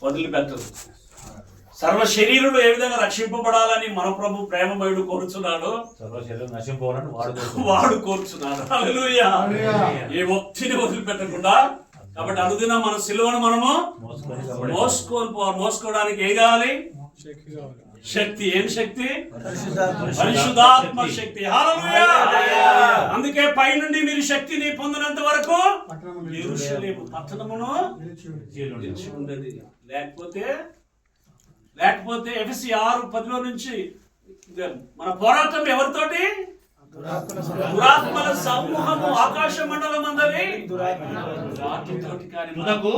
వదిలిపెట్టరు. సర్వ శరీరులు ఏ విధంగా రక్షింపబడాలని మన ప్రభు ప్రేమమయుడు కోరుచున్నాడు, సర్వ శరీరం నశింపోవాలని వాడు కోరుచున్నాడు. హల్లెలూయా. ఏ ఒత్తిడి వదిలిపెట్టకుండా. కాబట్టి అనుదినం మన సిలువను మనము మోసుకోవడానికి ఏం కావాలి? శక్తి. ఏం శక్తి? పరిశుద్ధాత్మ శక్తి. హల్లెలూయా. అందుకే పైనుండి మీరు శక్తిని పొందినంత వరకు యెరూషలేము పట్టణమును నిలిచి ఉండేది. లేకపోతే ఎఫెసీ 6:10 నుంచి మన పోరాటం ఎవరితోటి? దురాత్మల సమూహము ఆకాశ మండలం అందరి వాటితోటి. తుదకు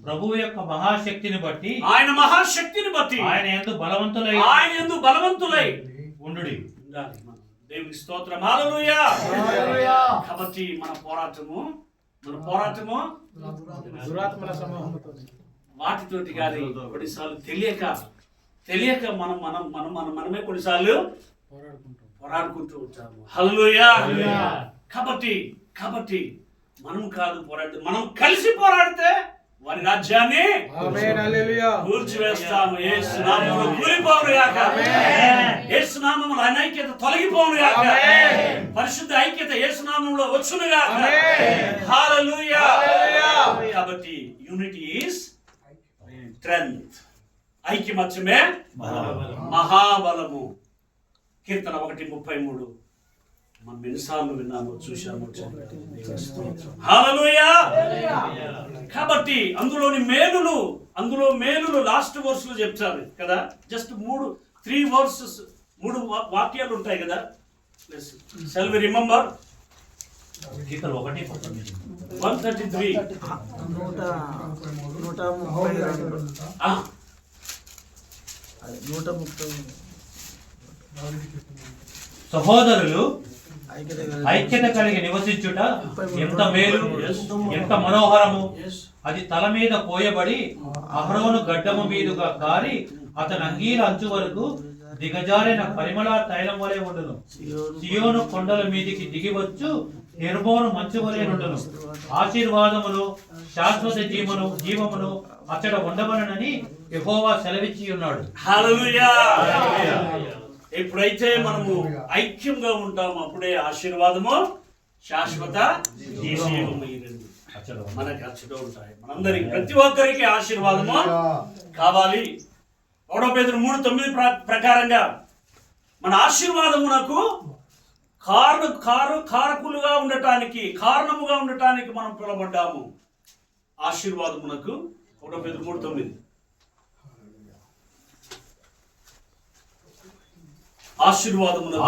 ప్రభువు యొక్క మహాశక్తిని బట్టి, ఆయన మహాశక్తిని బట్టి ఆయన యందు బలవంతులై ఉండుడి. దేవుని స్తోత్రం. హల్లెలూయా. కాబట్టి మన పోరాటము దురాత్మల సమూహంతో వాటితోటి కానీ కొన్నిసార్లు తెలియక మనమే కొన్నిసార్లు పోరాడుకుంటూ ఉంటాము. హల్లెలూయా. కాబట్టి మనం కాదు పోరాడుతూ, మనం కలిసి పోరాడితే వారి రాజ్యాన్ని కూల్చివేస్తాము. యేసు నామములో కూలిపోవును గాక. యేసు నామములో అనైక్యత తొలగిపోవును గాక. పరిశుద్ధ ఐక్యత యేసు నామములో వచ్చును గాక. హల్లెలూయా. కాబట్టి యూనిటీ ఈస్ స్ట్రెంగ్త్. ఐక్యమత్యమే మహాబలము. కీర్తన 1:33 మనం ఎన్నిసార్లు విన్నాము, చూశాము. హల్లెలూయా. కాబట్టి అందులో మేలులు లాస్ట్ వర్స్లో చెప్తారు కదా. జస్ట్ 3 వర్సెస్ 3 వాక్యాలు ఉంటాయి కదా. Shall we remember? కీర్తన 1:33 133 సహోదరులు ఐక్యత కలిగి నివసించుట ఎంత మేలు, ఎంత మనోహరము. అది తల మీద పోయబడి అహరోను గడ్డము మీదుగా కారి అతని అంగీల అంచు వరకు దిగజారిన పరిమళ తైలం వలె ఉండును. సియోను కొండల మీదికి దిగివచ్చు హెర్మోను మంచు వలె నుండును. ఆశీర్వాదమును శాశ్వత జీవమును అచ్చట ఉండవలనని యెహోవా సెలవిచ్చి ఉన్నాడు. హల్లెలూయా. ఎప్పుడైతే మనము ఐక్యంగా ఉంటామో అప్పుడే ఆశీర్వాదము శాశ్వత జీవము మనకి అచ్చట ఉంటాయి. మనందరికి ప్రతి ఒక్కరికి ఆశీర్వాదము కావాలి. 1 పేతురు 3:9 ప్రకారంగా మన ఆశీర్వాదమునకు కారకులుగా ఉండటానికి, కారణముగా ఉండటానికి మనం పిలువబడ్డాము. ఆశీర్వాదమునకు 1 పేతురు 3:9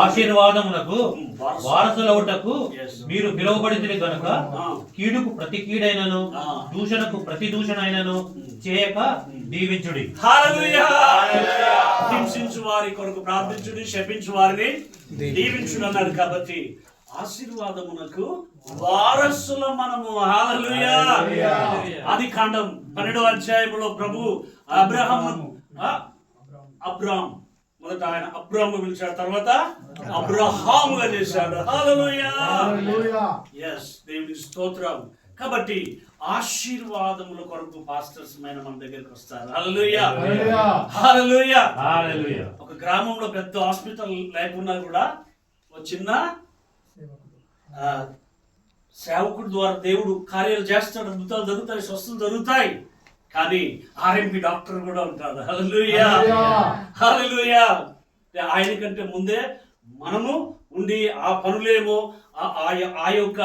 ఆశీర్వాదమునకు వారసులవుటకు మీరు పిలువబడితిరి గనుక కీడుకు ప్రతి కీడైనను దూషణకు ప్రతి దూషణైనను చేయక దీవించుడి. హల్లెలూయా. హింసించు వారి కొరకు ప్రార్థించుడి, శపించు వారిని దీవించుడి అన్నాడు. కాబట్టి ఆశీర్వాదమునకు వారసుల మనము. హల్లెలూయా. ఆదికాండం 12వ అధ్యాయములో ప్రభు అబ్రాహాం మొదట ఆయన అబ్రాహాము పిలిచాడు, తర్వాత అబ్రహాముగా చేశాడు. హల్లెలూయా. yes, దేవుని స్తోత్రం. కాబట్టి ఆశీర్వాదముల కొరకు పాస్టర్స్ మన దగ్గరికి వస్తారు. హల్లెలూయా. హల్లెలూయా. హల్లెలూయా. ఒక గ్రామంలో పెద్ద హాస్పిటల్ లేకున్నా కూడా ఒక చిన్న సేవకుడి ద్వారా దేవుడు కార్యాలు చేస్తాడు. అద్భుతాలు జరుగుతాయి, స్వస్థతలు జరుగుతాయి. కానీ ఆర్ఎంపీ డాక్టర్ కూడా ఉంటాడు. హల్లెలూయా. హల్లెలూయా. ఆయన కంటే ముందే మనము ఉండి ఆ పనులేమో ఆ యొక్క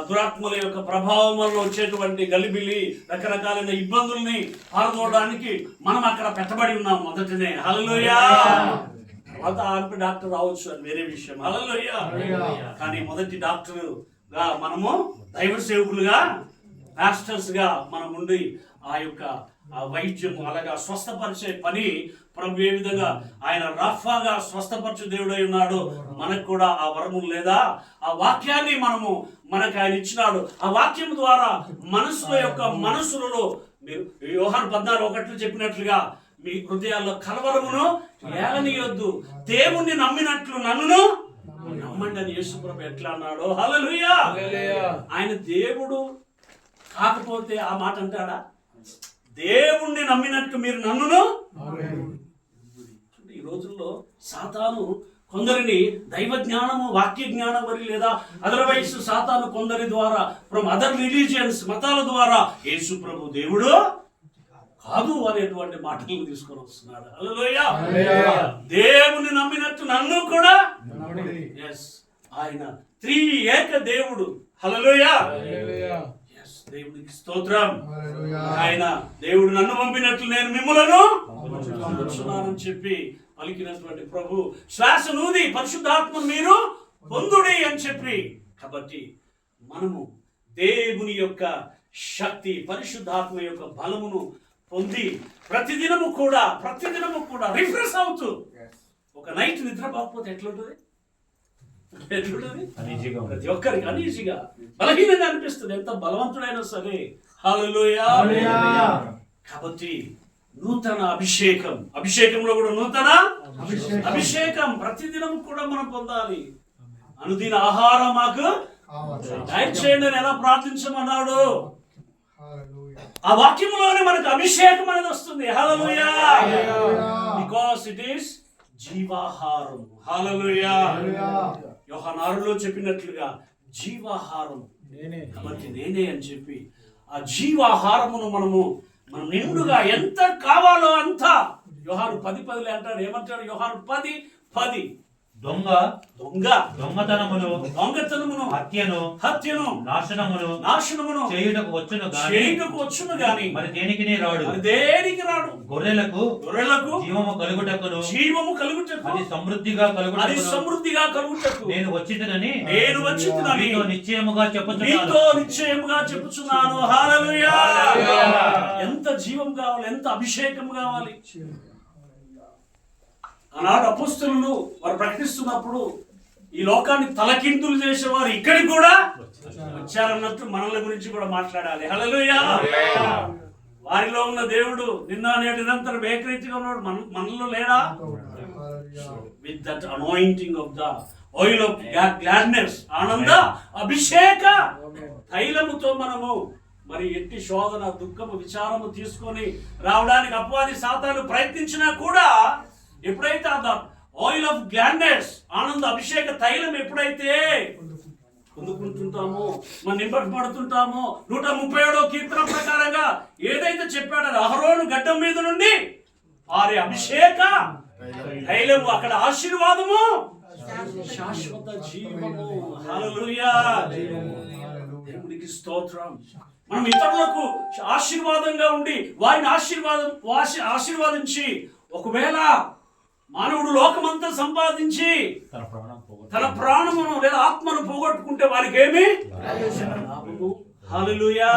దురాత్మల యొక్క ప్రభావం వల్ల వచ్చేటువంటి గలిబిలి రకరకాలైన ఇబ్బందుల్ని పాల్గొనడానికి మనం అక్కడ పెట్టబడి ఉన్నాం మొదటనే. హల్లెలూయా. తర్వాత ఆర్ఎంపీ డాక్టర్ రావచ్చు, అని వేరే విషయం. హల్లెలూయా. కానీ మొదటి డాక్టర్గా మనము దైవ సేవకులుగా, పాస్టర్స్ గా మనం ఉండి ఆ యొక్క వైద్యం అలాగా స్వస్థపరిచే పని ప్రభు ఏ విధంగా ఆయన రఫాగా స్వస్థపరచు దేవుడై ఉన్నాడు. మనకు కూడా ఆ వరము లేదా? ఆ వాక్యాన్ని మనకు ఆయన ఇచ్చినాడు. ఆ వాక్యం ద్వారా మనసులలో మీరు యోహాను 14:1 చెప్పినట్లుగా మీ హృదయాల్లో కలవరమును ఏలనీయొద్దు, దేవుణ్ణి నమ్మినట్లు నన్ను నమ్మండి అని యేసు ప్రభు ఎట్లా అన్నాడు. హల్లెలూయా. ఆయన దేవుడు కాకపోతే ఆ మాట అంటాడా? దేవుణ్ణి నమ్మినట్టు మీరు నన్నును. ఈ రోజుల్లో సాతాను కొందరిని దైవ జ్ఞానము, వాక్య జ్ఞానం మరి లేదా అదర్వైజ్ సాతాను కొందరి ద్వారా ఫ్రమ్ అదర్ రిలీజియన్స్, మతాల ద్వారా యేసు ప్రభు దేవుడు కాదు అనేటువంటి మాటలు తీసుకొని వస్తున్నాడు. హల్లెలూయా. దేవుని నమ్మినట్టు నన్ను కూడా. yes, ఆయన త్రియేక దేవుడు. హల్లెలూయా. yes, దేవునికి స్తోత్రం. ఆయన దేవుడు నన్ను పంపినట్లు నేను మిమ్ములను పంపుచున్నానని చెప్పి పలికినటువంటి ప్రభు శ్వాస నూది పరిశుద్ధాత్మను మీరు పొందుడి అని చెప్పి. కాబట్టి మనము దేవుని యొక్క శక్తి, పరిశుద్ధాత్మ యొక్క బలమును పొంది ప్రతిదినము కూడా రిఫ్రెష్ అవుతూ, ఒక నైట్ నిద్రపోకపోతే ఎట్లుంటుంది? ప్రతి ఒక్కరికి అనీజీగా, బలహీనంగా అనిపిస్తుంది, ఎంత బలవంతుడైనా సరే. హల్లెలూయా. కాబట్టి నూతన అభిషేకంలో కూడా నూతన అభిషేకం ప్రతిదినం కూడా మనం పొందాలి. అనుదిన ఆహారం మాకు దయచేయండి అని ఎలా ప్రార్థించమన్నాడు? ఆ వాక్యంలోనే మనకు అభిషేకం అనేది వస్తుంది. హల్లెలూయా. బికాస్ ఇట్ ఈస్ జీవాహారం. హల్లెలూయా. యోహాను 6లో చెప్పినట్లుగా జీవాహారం కాబట్టి నేనే అని చెప్పి ఆ జీవాహారమును మనం నిండుగా ఎంత కావాలో అంత. యోహాను 10:10 అంటాడు. ఏమంటాడు యోహాను 10:10? దొంగతనమును, హత్యను, నాశనమును చేయుటకు వచ్చును గాని మరి దేనికి రాడు. గొర్రెలకు జీవము కలుగుటకును అది సమృద్ధిగా కలుగుటకు నేను వచ్చితినని మీతో నిశ్చయముగా చెప్పుచున్నాను. హల్లెలూయా. ఎంత జీవం కావాలి, ఎంత అభిషేకం కావాలి. ఆనాడు అపోస్తలులు వారు ప్రకటిస్తున్నప్పుడు ఈ లోకాన్ని తలకిందులు చేసేవారు ఇక్కడికి కూడా వచ్చారన్నట్టు మనల గురించి కూడా మాట్లాడాలి. హల్లెలూయా. వారిలో ఉన్న దేవుడు నిన్న నేడు నిరంతరం ఏకరీతిగా ఉన్నాడు. మనలో లేడా? With that anointing of the oil of gladness, ఆనంద అభిషేక తైలముతో మనము మరి ఎట్టి శోధన, దుఃఖము, విచారము తీసుకొని రావడానికి అపవాది సాతాను ప్రయత్నించినా కూడా ఎప్పుడైతే ఆ ఆయిల్ ఆఫ్ గ్లాడ్నెస్, ఆనంద అభిషేక తైలం ఎప్పుడైతే పొందుకుంటుంటామో, మనం నింపబడుతుంటామో, 137వ కీర్తన ప్రకారంగా ఏదైతే చెప్పాడో అహరోను గడ్డం మీద నుండి వారి అభిషేక తైలము, అక్కడ ఆశీర్వాదము, శాశ్వత జీవము. హల్లెలూయా. దేవునికి స్తోత్రం. మనం ఇతరులకు ఆశీర్వాదంగా ఉండి వారిని ఆశీర్వాదించి ఒకవేళ మానవుడు లోకమంతా సంపాదించి తన ప్రాణమును లేదా ఆత్మను పోగొట్టుకుంటే వారికి ఏమి లాభము? హల్లెలూయా.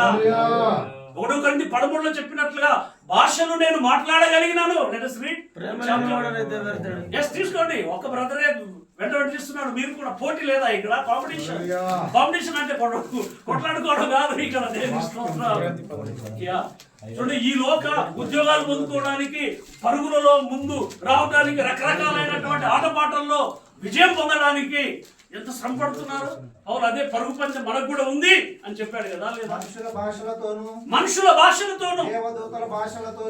1 కొరింథీ 13లో చెప్పినట్లుగా భాషను నేను మాట్లాడగలిగినాను. తీసుకోండి. ఒక బ్రదరే వెంట తీస్తున్నాడు, మీరు కూడా. పోటీ లేదా ఇక్కడ? కాంపిటీషన్ అంటే కొట్లాడుకోవడం కాదు ఇక్కడ. చూడండి, ఈ లోక ఉద్యోగాలు పొందుకోవడానికి పరుగులలో ముందు రావడానికి, రకరకాలైనటువంటి ఆటపాటల్లో విజయం పొందడానికి ఎంత శ్రమ పడుతున్నారు. అవును, అదే పరుగు పంచం మనకు కూడా ఉంది అని చెప్పాడు కదా. లేదా మనుషుల భాషలతోను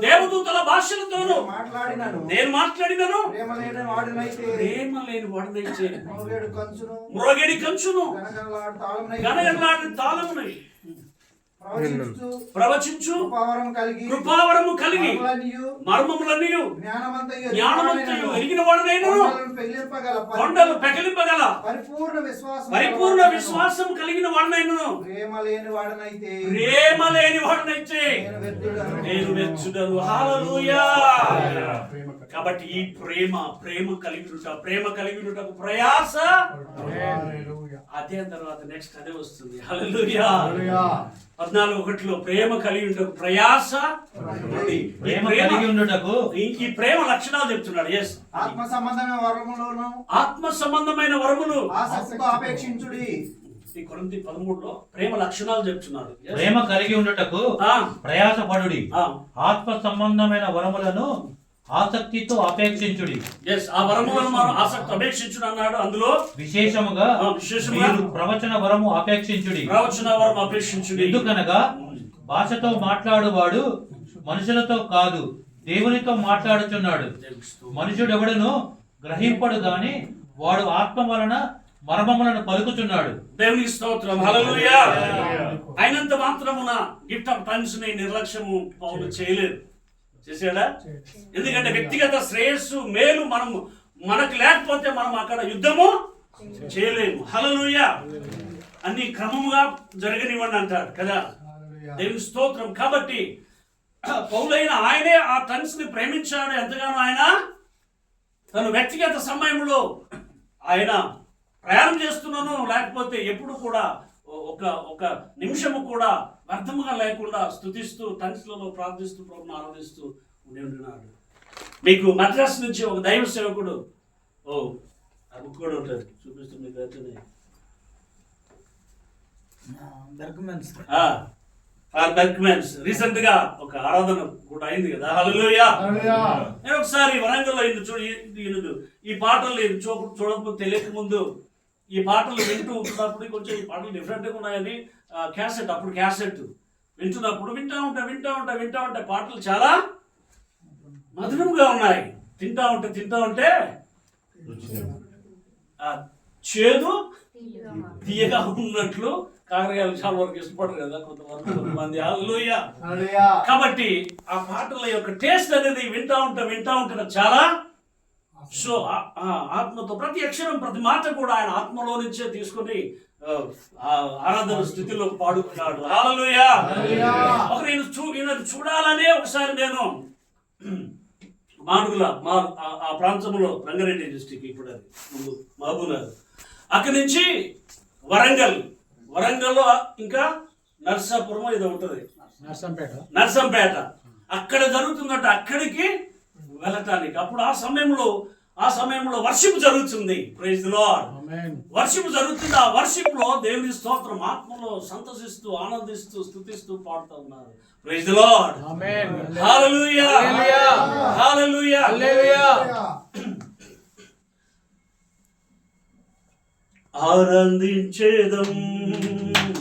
దేవదూతల భాషలతోను నేను మాట్లాడినను ప్రేమ లేని వాడినైతే మ్రోగేడి కంచును గనగనలాడిన తాళమునై ప్రవచించు కృపావరము కలిగి మర్మములన్నీయు జ్ఞానమంతయు ఎరిగిన వాడనైను కొండలు పెకలింపగల పరిపూర్ణ విశ్వాసం కలిగిన వాడనైను ప్రేమ లేని వాడనైతే నేను వెచ్చుడను. హల్లెలూయా. కాబట్టి ఈ ప్రేమ కలిగినటకు ప్రయాస. అదే తర్వాత నెక్స్ట్ అదే వస్తుంది. హల్లెలూయా. 14:1 ప్రేమ కలిగి ఉండటకు ప్రయాస. ఈ ప్రేమ లక్షణాలు చెప్తున్నాడు. ఎస్, ఆత్మ సంబంధమైన వరములు అపేక్షించుడి. ఈ కొరింథీ 13లో ప్రేమ లక్షణాలు చెప్తున్నారు. ప్రేమ కలిగి ఉండటకు ప్రయాసపడుడి, ఆత్మ సంబంధమైన వరములను ఆసక్తితో అపేక్షించుడి. ఆ వరములను మనం ఆసక్తి అపేక్షించుడు అన్నాడు. అందులో విశేషముగా మీరు ప్రవచన వరము అపేక్షించుడి. ఎందుకనగా భాషతో మాట్లాడువాడు మనుషులతో కాదు దేవునితో మాట్లాడుచున్నాడు. మనుషుడెవడను గ్రహింపడు గాని వాడు ఆత్మ వలన మర్మములను పలుకుచున్నాడు. దేవునికి స్తోత్రం. హల్లెలూయా. అయినంత మాత్రమున గిఫ్ట్ ఆఫ్ టంగ్స్ ని నిర్లక్ష్యము పౌలు చేయలేదు. చేశాడా? ఎందుకంటే వ్యక్తిగత శ్రేయస్సు మేలు మనకు లేకపోతే మనం అక్కడ యుద్ధము చేయలేము. హల్లెలూయా. అన్ని క్రమముగా జరగనివ్వండి అంటారు కదా. దేవుని స్తోత్రం. కాబట్టి పౌలైన ఆయనే ఆ టంగ్స్ ని ప్రేమించాడు ఎంతగానో. ఆయన తన వ్యక్తిగత సమయంలో ఆయన ప్రయాణం చేస్తున్నాను, లేకపోతే ఎప్పుడు కూడా ఒక నిమిషము కూడా వ్యర్థముగా లేకుండా స్తుతిస్తూ టంగ్స్లలో ప్రార్థిస్తూ ప్రభువును ఆరాధిస్తూ ఉంటున్నాడు. మీకు మద్రాస్ నుంచి ఒక దైవ సేవకుడు ఆ బుక్ కూడా ఉంటుంది, చూపిస్తుంది మీకు వెంటనే. బెర్గ్మెన్స్ రీసెంట్ గా ఒక ఆరాధన కూడా అయింది కదా. హల్లెలూయా. నేను ఒకసారి వరంగల్లో ఈ పాటలు చూడకపోతే తెలియక ముందు ఈ పాటలు వింటూ ఉంటున్నప్పుడు కొంచెం ఈ పాటలు డిఫరెంట్గా ఉన్నాయని క్యాసెట్, అప్పుడు క్యాసెట్ వింటున్నప్పుడు వింటా ఉంటే పాటలు చాలా మధురంగా ఉన్నాయి. తింటా ఉంటే చేదు తీయగా ఉన్నట్లు. కాకరకాయలు చాలా వరకు ఇష్టపడరు కదా కొంతమంది. హల్లెలూయా. కాబట్టి ఆ పాటల యొక్క టేస్ట్ అనేది వింటా ఉంటే చాలా సో ఆత్మతో ప్రతి అక్షరం ప్రతి మాట కూడా ఆయన ఆత్మలో నుంచే తీసుకొని ఆరాధన స్థితిలో పాడుకున్నాడు. హల్లెలూయా. చూడాలనే ఒకసారి నేను మాడుగుల ఆ ప్రాంతంలో రంగారెడ్డి డిస్టిక్, ఇప్పుడు అది ముందు మహబూబ్నగర్, అక్కడి నుంచి వరంగల్లో ఇంకా నర్సాపురం ఏదో ఉంటుంది, నర్సంపేట, అక్కడ జరుగుతుందట. అక్కడికి వెళ్ళటానికి అప్పుడు ఆ సమయంలో వర్షిప్ జరుగుతుంది. Praise the lord. వర్షిప్ జరుగుతుంది. ఆ వర్షిప్ లో దేవుని స్తోత్రం ఆత్మలో సంతోషిస్తూ ఆనందిస్తూ స్తుతిస్తూ పాడుతూ ఉన్నారు. Praise the Lord. Hallelujah. Hallelujah. ఆనందించేదం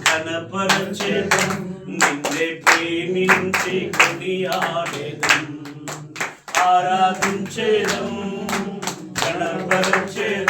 కనపరచేదం నిన్నే ప్రేమించి కొనియాడేదం. ఆరాధించేదం కనపరచేదం